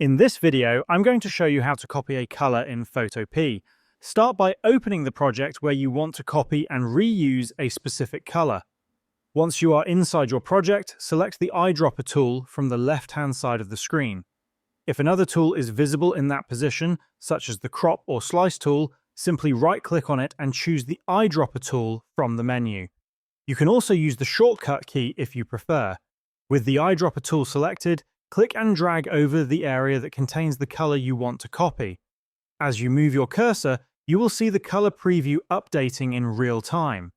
In this video, I'm going to show you how to copy a color in Photopea. Start by opening the project where you want to copy and reuse a specific color. Once you are inside your project, select the eyedropper tool from the left-hand side of the screen. If another tool is visible in that position, such as the crop or slice tool, simply right-click on it and choose the eyedropper tool from the menu. You can also use the shortcut key if you prefer. With the eyedropper tool selected, click and drag over the area that contains the color you want to copy. As you move your cursor, you will see the color preview updating in real time.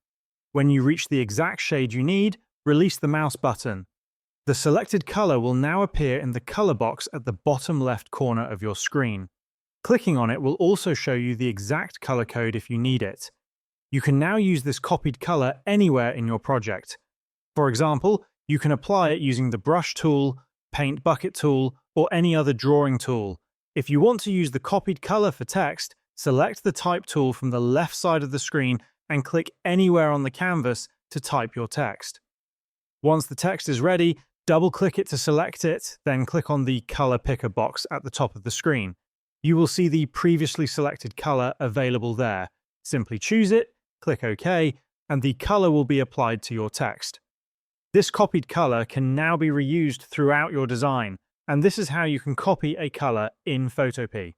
When you reach the exact shade you need, release the mouse button. The selected color will now appear in the color box at the bottom left corner of your screen. Clicking on it will also show you the exact color code if you need it. You can now use this copied color anywhere in your project. For example, you can apply it using the brush tool, paint bucket tool, or any other drawing tool. If you want to use the copied color for text, select the type tool from the left side of the screen and click anywhere on the canvas to type your text. Once the text is ready, double-click it to select it, then click on the color picker box at the top of the screen. You will see the previously selected color available there. Simply choose it, click OK, and the color will be applied to your text. This copied color can now be reused throughout your design, and this is how you can copy a color in Photopea.